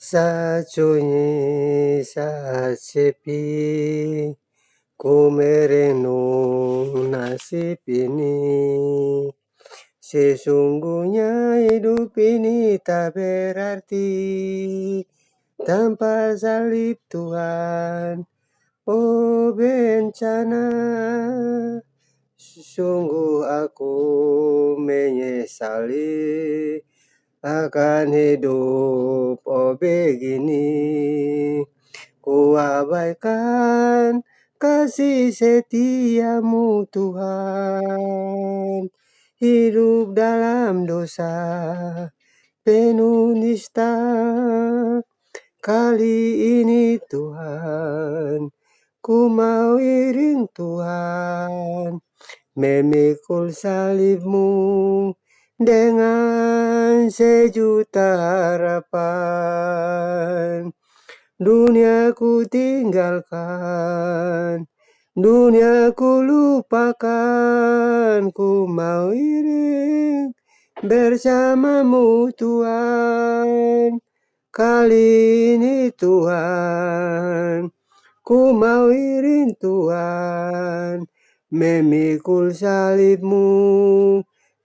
Sunyi saat sepi, ku merenung nasib ini. Sesungguhnya hidup ini tak berarti tanpa salib Tuhan. Oh bencana, sungguh aku menyesali akan hidup begini. Ku abaikan kasih setiamu Tuhan. Hidup dalam dosa penuh nista. Kali ini Tuhan, ku mau iring Tuhan, memikul salibmu dengan sejuta harapan. Dunia ku tinggalkan, dunia ku lupakan, ku mau iring bersamamu Tuhan. Kali ini Tuhan, ku mau iring Tuhan, memikul salibmu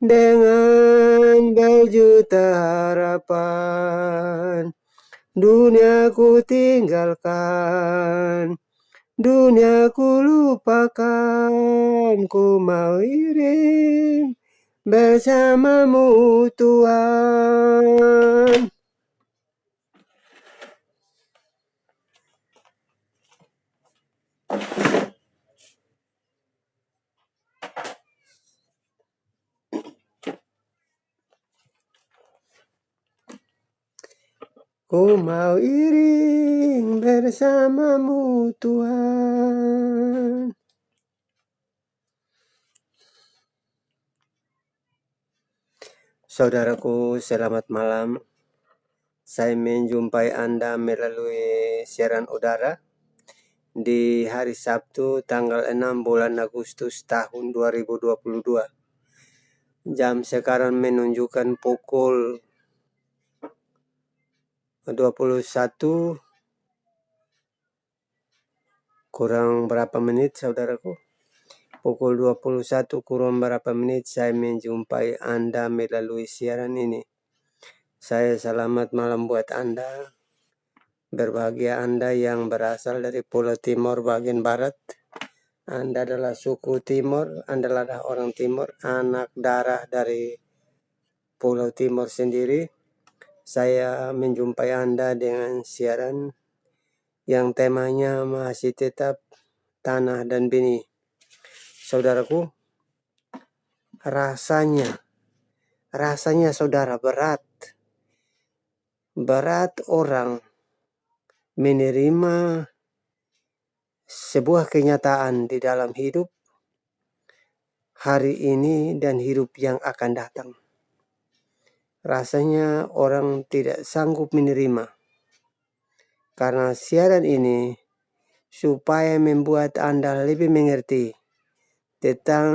dengan berjuta harapan. Dunia ku tinggalkan, dunia ku lupakan, ku mau iring bersamamu Tuhan. Ku mau iring bersamamu Tuhan. Saudaraku, selamat malam. Saya menjumpai Anda melalui siaran udara di hari Sabtu tanggal 6 bulan Agustus tahun 2022. Jam sekarang menunjukkan pukul 21 kurang berapa menit saudaraku? Pukul 21 kurang berapa menit saya menjumpai Anda melalui siaran ini. Saya selamat malam buat Anda. Berbahagia Anda yang berasal dari Pulau Timor bagian barat. Anda adalah suku Timor, Anda adalah orang Timor, anak darah dari Pulau Timor sendiri. Saya menjumpai Anda dengan siaran yang temanya masih tetap tanah dan benih. Saudaraku, rasanya saudara berat orang menerima sebuah kenyataan di dalam hidup hari ini dan hidup yang akan datang. Rasanya orang tidak sanggup menerima. Karena siaran ini supaya membuat Anda lebih mengerti tentang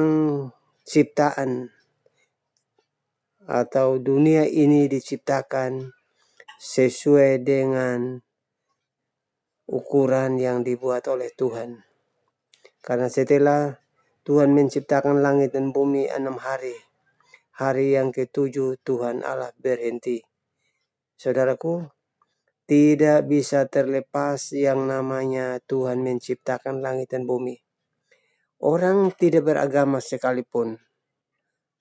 ciptaan atau dunia ini diciptakan sesuai dengan ukuran yang dibuat oleh Tuhan. Karena setelah Tuhan menciptakan langit dan bumi 6 hari, hari yang ke-7 Tuhan Allah berhenti. Saudaraku, tidak bisa terlepas yang namanya Tuhan menciptakan langit dan bumi. Orang tidak beragama sekalipun,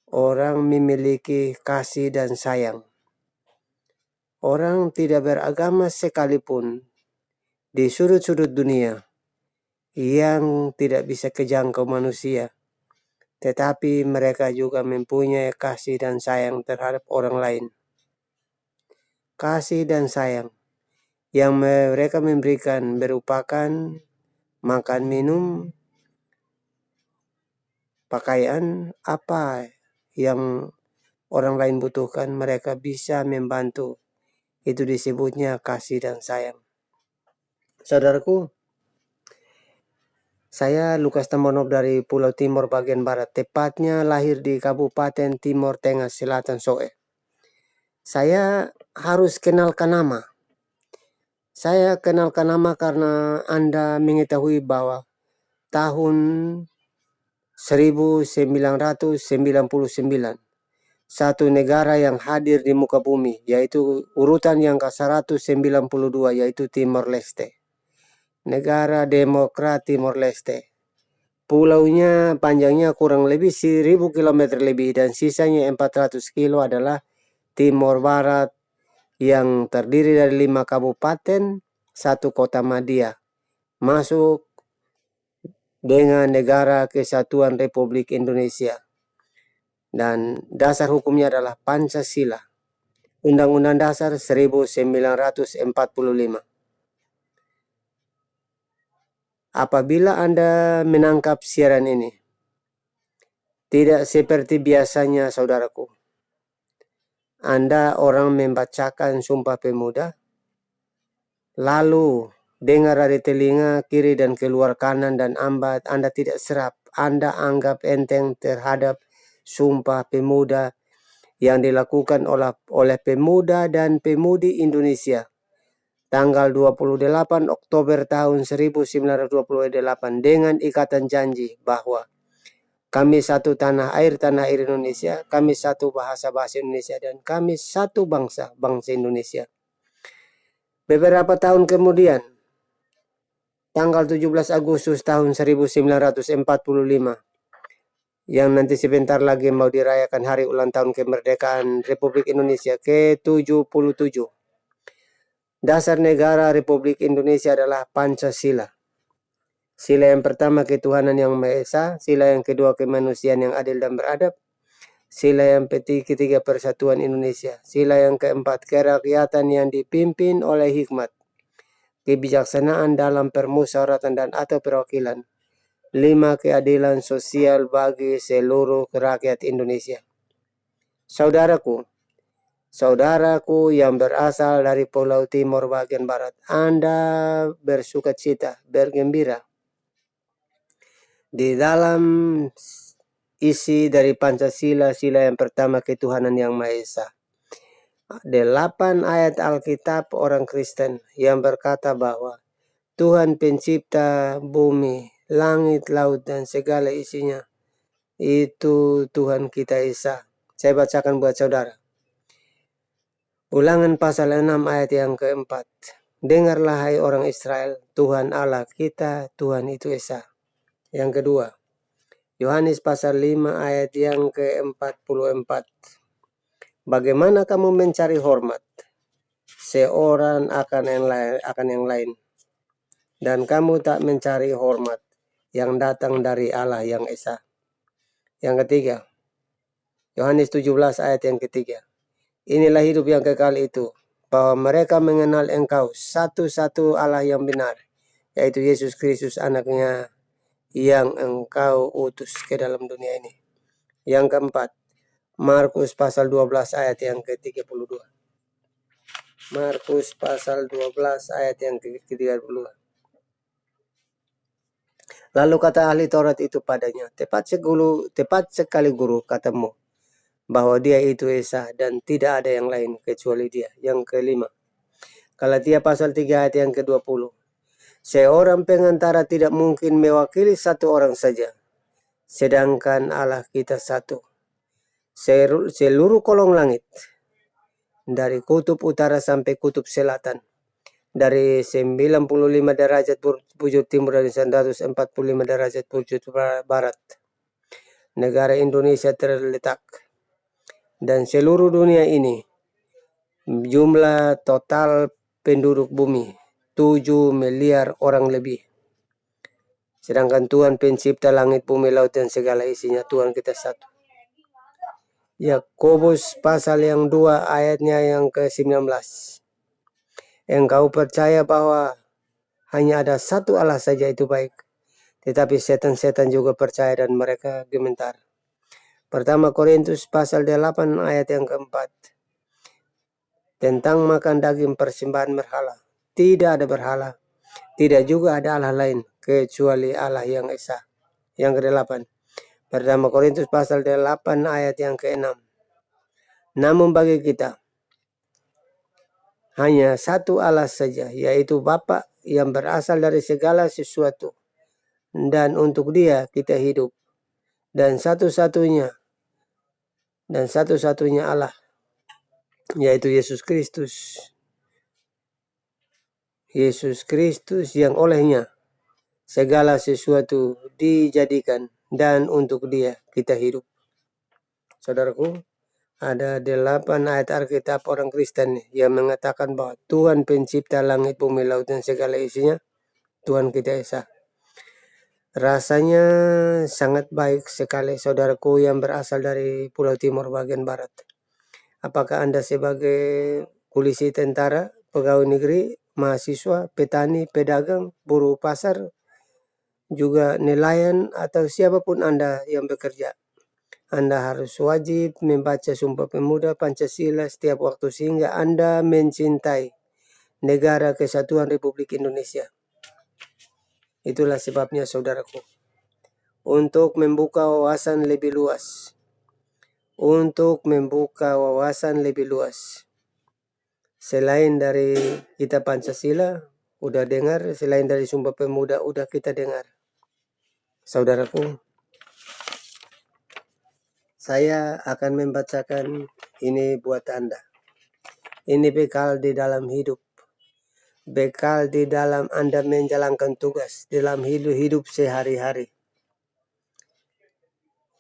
orang memiliki kasih dan sayang. Orang tidak beragama sekalipun di sudut-sudut dunia yang tidak bisa kejangkau manusia, tetapi mereka juga mempunyai kasih dan sayang terhadap orang lain. Kasih dan sayang yang mereka memberikan berupakan makan minum, pakaian, apa yang orang lain butuhkan, mereka bisa membantu. Itu disebutnya kasih dan sayang. Saudaraku, saya Lukas Tamonov dari Pulau Timor bagian barat, tepatnya lahir di Kabupaten Timor Tengah Selatan Soe. Saya harus kenalkan nama. Saya kenalkan nama karena Anda mengetahui bahwa tahun 1999 satu negara yang hadir di muka bumi, yaitu urutan yang ke-192, yaitu Timor Leste. Negara Demokrat Timor Leste. Pulaunya panjangnya kurang lebih 1000 km lebih dan sisanya 400 kilo adalah Timor Barat yang terdiri dari 5 kabupaten, 1 kota Madia, masuk dengan Negara Kesatuan Republik Indonesia. Dan dasar hukumnya adalah Pancasila. Undang-Undang Dasar 1945. Apabila Anda menangkap siaran ini, tidak seperti biasanya saudaraku. Anda orang membacakan Sumpah Pemuda, lalu dengar dari telinga kiri dan keluar kanan dan Anda tidak serap. Anda anggap enteng terhadap Sumpah Pemuda yang dilakukan oleh pemuda dan pemudi Indonesia tanggal 28 Oktober tahun 1928 dengan ikatan janji bahwa kami satu tanah air Indonesia, kami satu bahasa Indonesia, dan kami satu bangsa Indonesia. Beberapa tahun kemudian, tanggal 17 Agustus tahun 1945, yang nanti sebentar lagi mau dirayakan hari ulang tahun kemerdekaan Republik Indonesia ke-77. Dasar negara Republik Indonesia adalah Pancasila. Sila yang pertama ketuhanan yang Maha Esa, sila yang kedua kemanusiaan yang adil dan beradab, sila yang ketiga persatuan Indonesia, sila yang keempat kerakyatan yang dipimpin oleh hikmat, kebijaksanaan dalam permusyawaratan dan atau perwakilan. 5. Keadilan sosial bagi seluruh rakyat Indonesia. Saudaraku yang berasal dari Pulau Timor bagian barat, Anda bersukacita, bergembira di dalam isi dari Pancasila, sila yang pertama ketuhanan yang Maha Esa. 8 ayat Alkitab orang Kristen yang berkata bahwa Tuhan pencipta bumi, langit, laut, dan segala isinya, itu Tuhan kita Esa. Saya bacakan buat saudara. Ulangan pasal 6 ayat yang keempat. Dengarlah hai orang Israel, Tuhan Allah kita, Tuhan itu Esa. Yang kedua, Yohanes pasal 5 ayat yang ke-44. Bagaimana kamu mencari hormat seorang akan yang lain, dan kamu tak mencari hormat yang datang dari Allah yang Esa. Yang ketiga, Yohanes 17 ayat yang ketiga. Inilah hidup yang kekal itu, bahwa mereka mengenal Engkau satu-satu Allah yang benar, yaitu Yesus Kristus anaknya yang Engkau utus ke dalam dunia ini. Yang keempat, Markus pasal 12 ayat yang ke-32. Markus pasal 12 ayat yang ke-32. Lalu kata ahli Taurat itu padanya, tepat sekali guru katamu, bahwa dia itu Esa dan tidak ada yang lain kecuali dia. Yang kelima, Galatia pasal 3 ayat yang ke-20. Seorang pengantara tidak mungkin mewakili satu orang saja, sedangkan Allah kita satu. Seluruh kolong langit, dari kutub utara sampai kutub selatan, dari 95 derajat bujur timur dan 145 derajat bujur barat, negara Indonesia terletak. Dan seluruh dunia ini, jumlah total penduduk bumi 7 miliar orang lebih. Sedangkan Tuhan pencipta langit, bumi, laut, dan segala isinya, Tuhan kita satu. Yakobus pasal yang 2 ayatnya yang ke-19. Engkau percaya bahwa hanya ada satu Allah saja, itu baik. Tetapi setan-setan juga percaya dan mereka gemetar. Pertama Korintus pasal 8 ayat yang keempat. Tentang makan daging persembahan berhala. Tidak ada berhala. Tidak juga ada Allah lain kecuali Allah yang Esa. Yang ke-8. Pertama Korintus pasal 8 ayat yang ke-6. Namun bagi kita, hanya satu Allah saja, yaitu Bapa yang berasal dari segala sesuatu. Dan untuk Dia kita hidup. Dan satu-satunya Allah, yaitu Yesus Kristus. Yesus Kristus yang olehnya segala sesuatu dijadikan, dan untuk Dia kita hidup. Saudaraku, ada 8 ayat Alkitab orang Kristen yang mengatakan bahwa Tuhan pencipta langit, bumi, laut, dan segala isinya, Tuhan kita Esa. Rasanya sangat baik sekali, saudaraku yang berasal dari Pulau Timur bagian barat. Apakah Anda sebagai polisi, tentara, pegawai negeri, mahasiswa, petani, pedagang, buruh pasar, juga nelayan, atau siapapun Anda yang bekerja, Anda harus wajib membaca Sumpah Pemuda Pancasila setiap waktu sehingga Anda mencintai negara kesatuan Republik Indonesia. Itulah sebabnya, saudaraku, untuk membuka wawasan lebih luas. Selain dari kita Pancasila, udah dengar, selain dari Sumpah Pemuda, udah kita dengar. Saudaraku, saya akan membacakan ini buat Anda. Ini bekal di dalam hidup. Bekal di dalam Anda menjalankan tugas dalam hidup sehari-hari.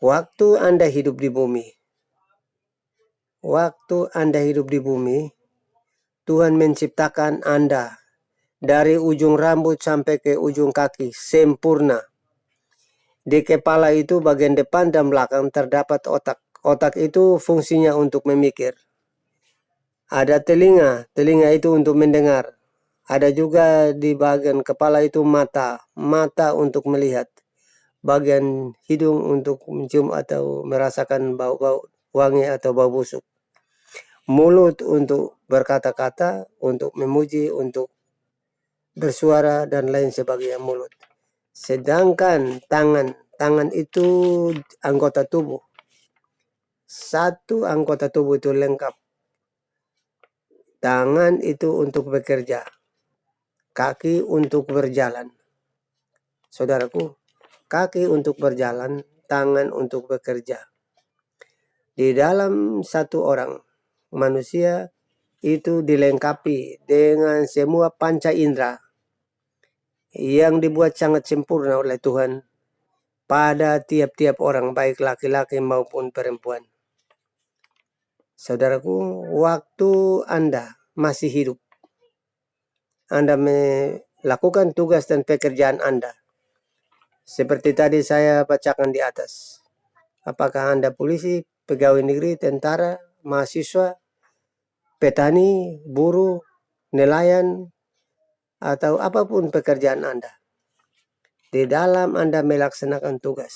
Waktu Anda hidup di bumi, Tuhan menciptakan Anda dari ujung rambut sampai ke ujung kaki sempurna. Di kepala itu bagian depan dan belakang terdapat otak. Otak itu fungsinya untuk memikir. Ada telinga itu untuk mendengar. Ada juga di bagian kepala itu mata untuk melihat. Bagian hidung untuk mencium atau merasakan bau-bau wangi atau bau busuk. Mulut untuk berkata-kata, untuk memuji, untuk bersuara, dan lain sebagainya mulut. Sedangkan tangan itu anggota tubuh. Satu anggota tubuh itu lengkap. Tangan itu untuk bekerja. Kaki untuk berjalan. Saudaraku, kaki untuk berjalan, tangan untuk bekerja. Di dalam satu orang manusia itu dilengkapi dengan semua panca indera yang dibuat sangat sempurna oleh Tuhan pada tiap-tiap orang, baik laki-laki maupun perempuan. Saudaraku, waktu Anda masih hidup, Anda melakukan tugas dan pekerjaan Anda. Seperti tadi saya bacakan di atas. Apakah Anda polisi, pegawai negeri, tentara, mahasiswa, petani, buruh, nelayan, atau apapun pekerjaan Anda. Di dalam Anda melaksanakan tugas.